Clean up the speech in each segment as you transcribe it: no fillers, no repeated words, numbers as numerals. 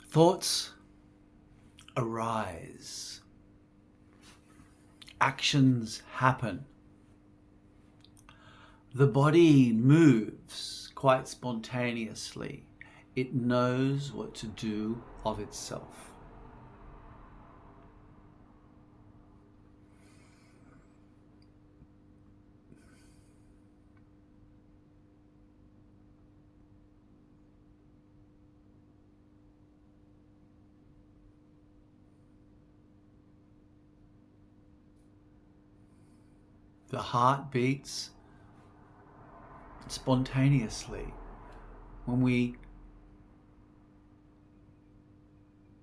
Thoughts arise. Actions happen. The body moves quite spontaneously. It knows what to do of itself. The heart beats spontaneously. When we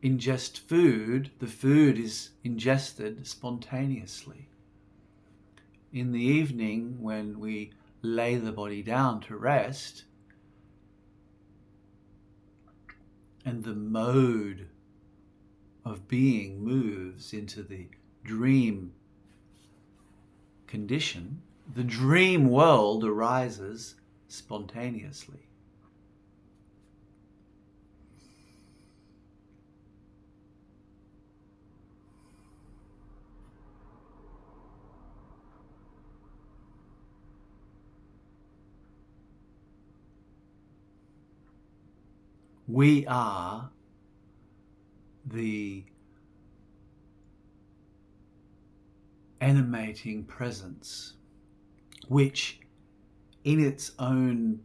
ingest food, the food is ingested spontaneously. In the evening, when we lay the body down to rest, and the mode of being moves into the dream condition, the dream world arises spontaneously. We are the animating presence, which in its own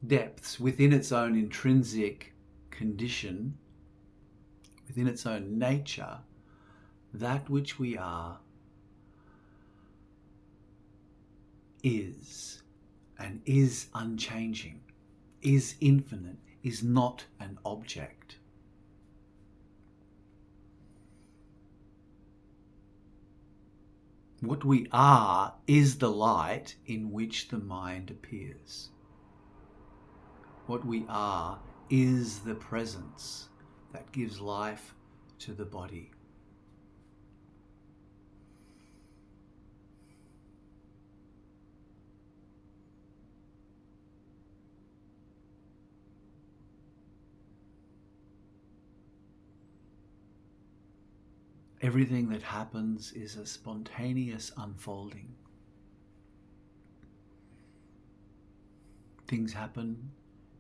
depths, within its own intrinsic condition, within its own nature, that which we are is, and is unchanging, is infinite, is not an object. What we are is the light in which the mind appears. What we are is the presence that gives life to the body. Everything that happens is a spontaneous unfolding. Things happen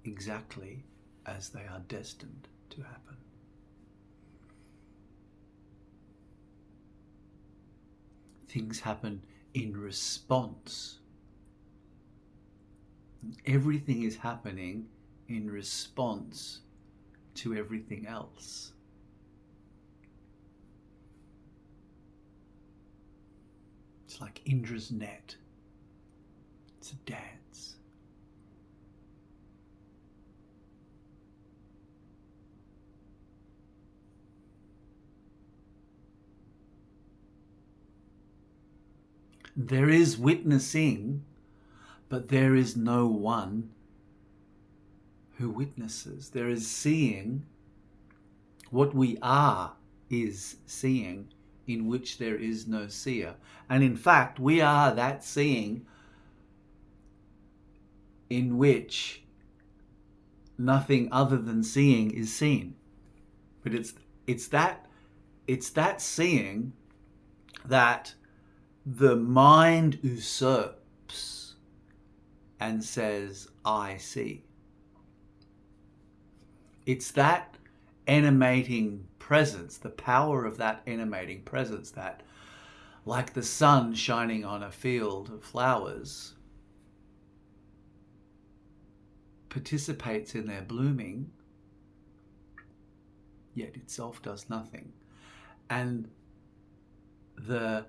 exactly as they are destined to happen. Things happen in response. Everything is happening in response to everything else. It's like Indra's net. It's a dance. There is witnessing, but there is no one who witnesses. There is seeing. What we are is seeing, in which there is no seer. And in fact, we are that seeing in which nothing other than seeing is seen. But it's that seeing that the mind usurps and says, I see. It's that animating presence, the power of that animating presence that, like the sun shining on a field of flowers, participates in their blooming, yet itself does nothing. And the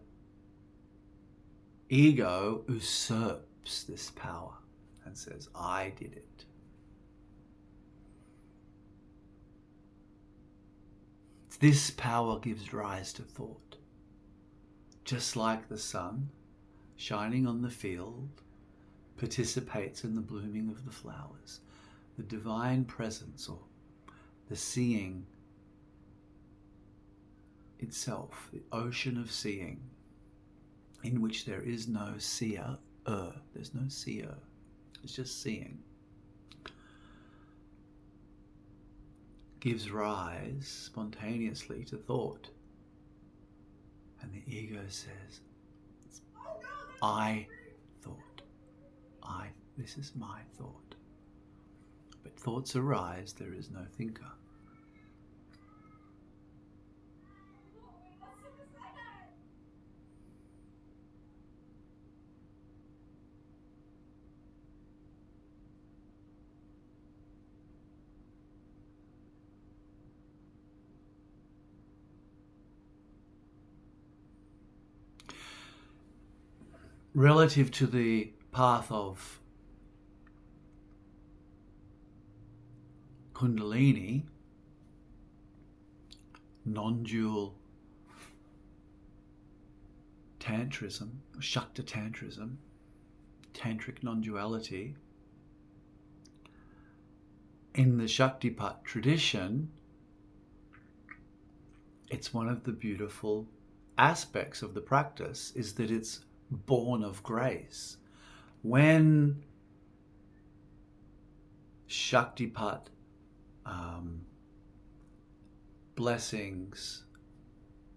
ego usurps this power and says, I did it. This power gives rise to thought. Just like the sun shining on the field participates in the blooming of the flowers, the divine presence, or the seeing itself, the ocean of seeing, in which there is no seer. There's no seer. It's just seeing. gives rise spontaneously to thought. And the ego says, I thought. This is my thought. But thoughts arise, there is no thinker. Relative to the path of kundalini, non-dual tantrism, Shakti-tantrism, tantric non-duality, in the Shaktipat tradition, it's one of the beautiful aspects of the practice is that it's born of grace. When Shaktipat blessings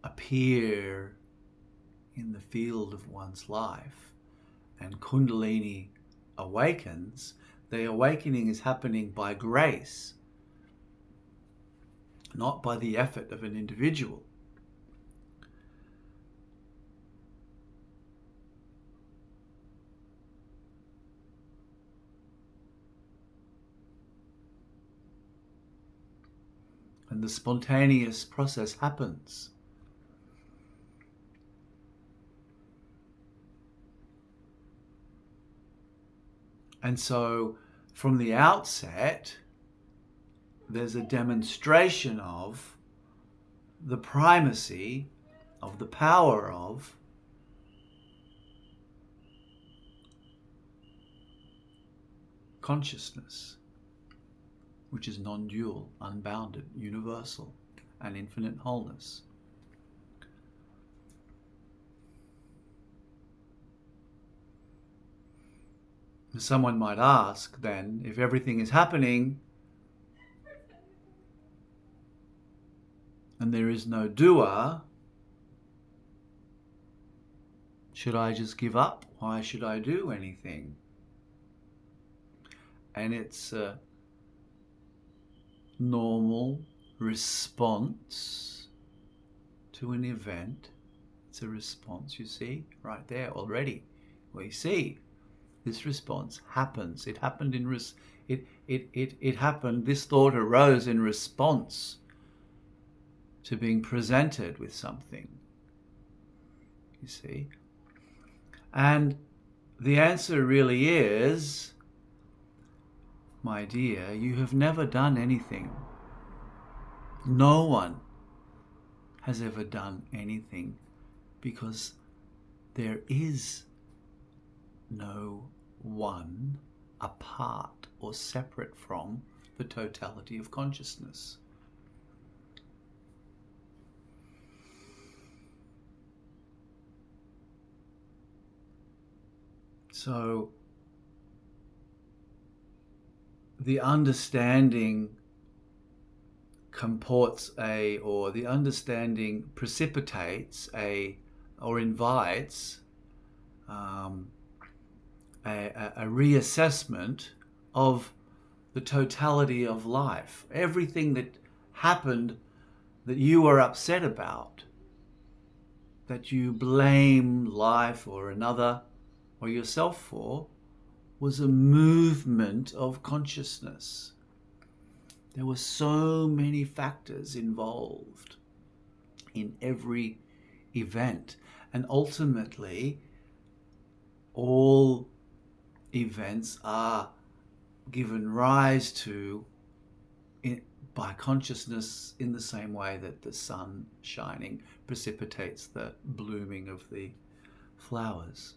appear in the field of one's life and kundalini awakens, the awakening is happening by grace, not by the effort of an individual. And the spontaneous process happens. And so from the outset, there's a demonstration of the primacy, of the power of consciousness, which is non-dual, unbounded, universal, and infinite wholeness. Someone might ask then, if everything is happening and there is no doer, should I just give up? Why should I do anything? And it's a normal response to an event. It's a response, you see, right there already. We see this response happens. It happened in it happened. This thought arose in response to being presented with something. You see, and the answer really is, my dear, you have never done anything. No one has ever done anything, because there is no one apart or separate from the totality of consciousness. So the understanding precipitates or invites a reassessment of the totality of life. Everything that happened that you were upset about, that you blame life or another or yourself for, was a movement of consciousness. There were so many factors involved in every event, and ultimately all events are given rise to by consciousness, in the same way that the sun shining precipitates the blooming of the flowers.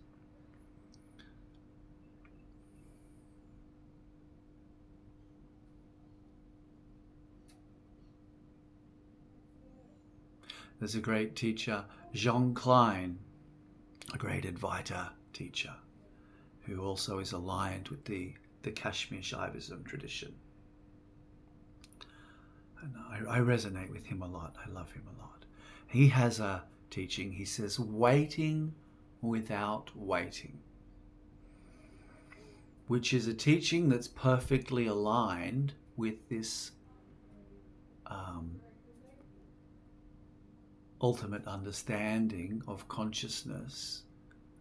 There's a great teacher, Klein, a great Advaita teacher, who also is aligned with the Kashmir Shaivism tradition. And I resonate with him a lot. I love him a lot. He has a teaching. He says, waiting without waiting, which is a teaching that's perfectly aligned with this ultimate understanding of consciousness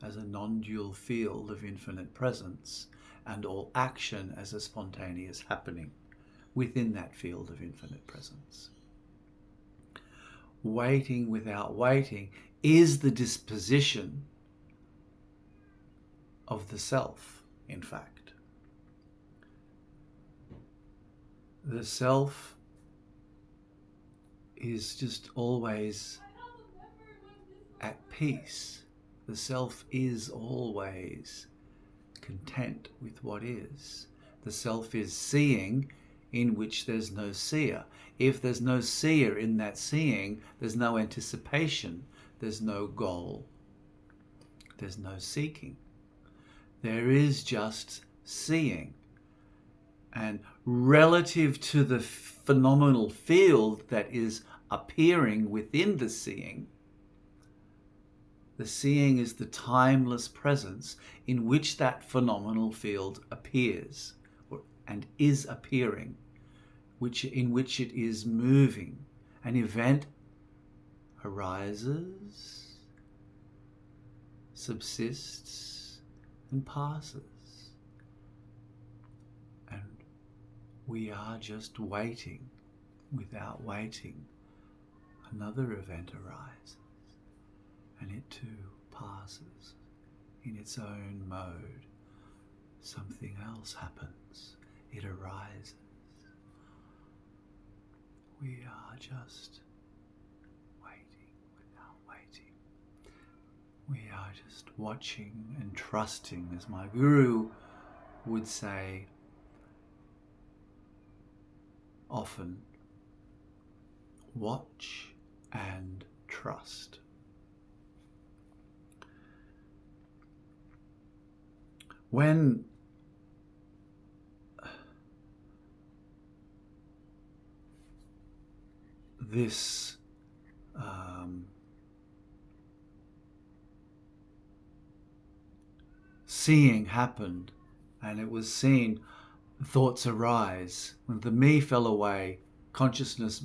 as a non-dual field of infinite presence, and all action as a spontaneous happening within that field of infinite presence. Waiting without waiting is the disposition of the self, in fact. The self is just always at peace. The self is always content with what is. The self is seeing in which there's no seer. If there's no seer in that seeing, there's no anticipation, there's no goal, there's no seeking. There is just seeing. And relative to the phenomenal field that is appearing within the seeing is the timeless presence in which that phenomenal field appears and is appearing, in which it is moving. An event arises, subsists, and passes. And we are just waiting without waiting. Another event arises, and it too passes in its own mode. Something else happens. It arises. We are just waiting without waiting. We are just watching and trusting, as my guru would say often, watch and trust. When this seeing happened, and it was seen, thoughts arise. When the me fell away, consciousness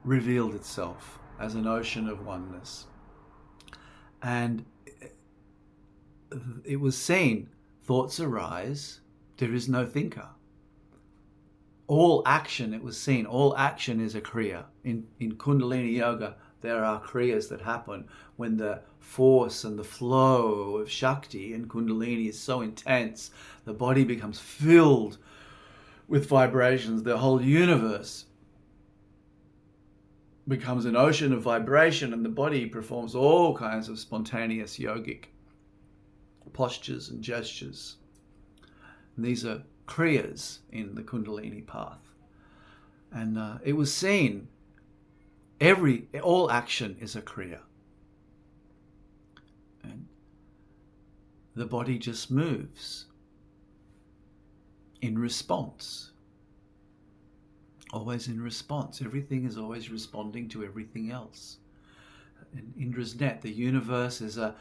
revealed itself as an ocean of oneness. And it was seen, thoughts arise, there is no thinker. All action, it was seen, all action is a kriya. In kundalini yoga, there are kriyas that happen when the force and the flow of shakti and kundalini is so intense, the body becomes filled with vibrations. The whole universe becomes an ocean of vibration, and the body performs all kinds of spontaneous yogic postures and gestures. And these are kriyas in the kundalini path. And it was seen, all action is a kriya. And the body just moves in response. Always in response. Everything is always responding to everything else. In Indra's net, the universe is a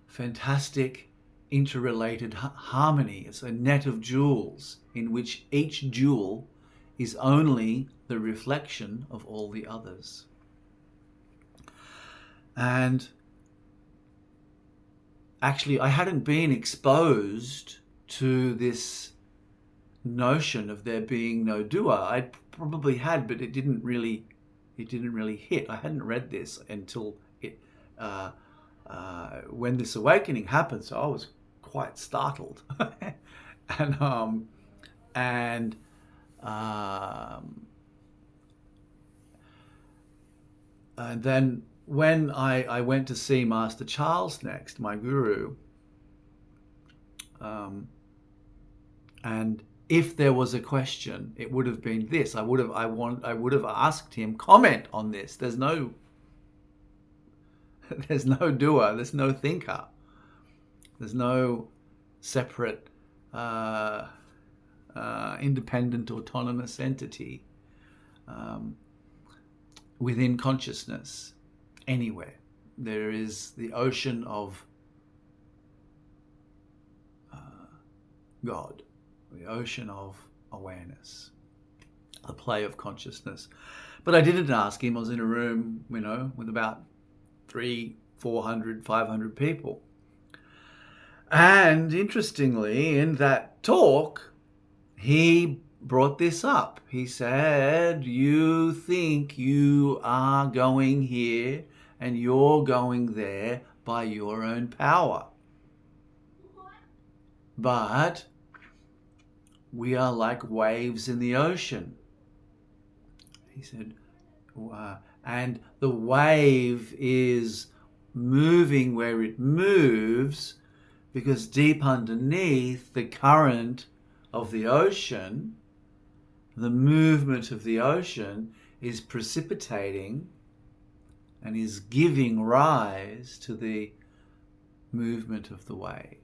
fantastic interrelated harmony. It's a net of jewels in which each jewel is only the reflection of all the others. And actually, I hadn't been exposed to this notion of there being no doer. I probably had, but it didn't really hit. I hadn't read this until when this awakening happened. So I was quite startled, and then when I went to see Master Charles next, my guru, and if there was a question, it would have been this. I would have asked him, comment on this. There's no doer, there's no thinker, there's no separate independent, autonomous entity within consciousness, anywhere. There is the ocean of God, the ocean of awareness, the play of consciousness. But I didn't ask him. I was in a room, with about 300, 400, 500 people. And interestingly, in that talk, he brought this up. He said, you think you are going here and you're going there by your own power. But we are like waves in the ocean. He said, and the wave is moving where it moves because deep underneath the current of the ocean, the movement of the ocean is precipitating and is giving rise to the movement of the wave.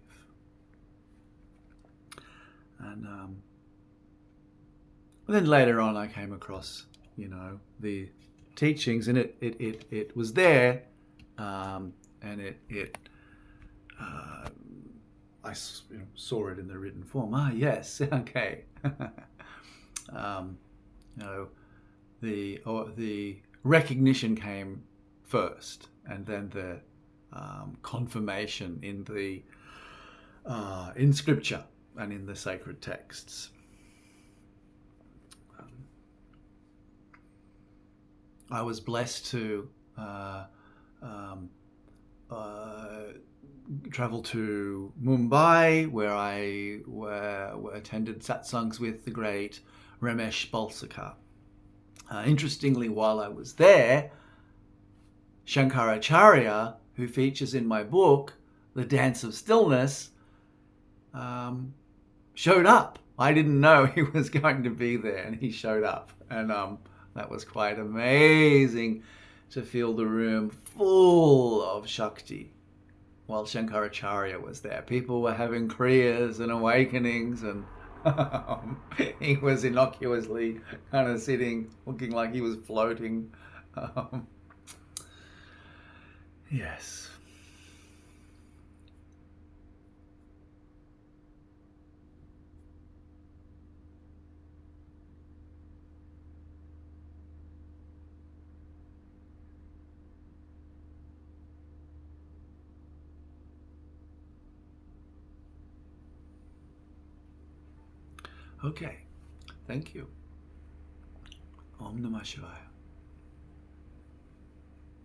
And then later on I came across, the teachings, and it was there, and I saw it in the written form. Yes, okay. The recognition came first, and then the confirmation in scripture and in the sacred texts. I was blessed to travel to Mumbai, where I attended satsangs with the great Ramesh Balsekar. Interestingly, while I was there, Shankaracharya, who features in my book, The Dance of Stillness, showed up. I didn't know he was going to be there, and he showed up. And that was quite amazing to feel the room full of Shakti while Shankaracharya was there. People were having kriyas and awakenings, and he was innocuously kind of sitting, looking like he was floating. Yes. Okay, thank you. Om Namah Shivaya.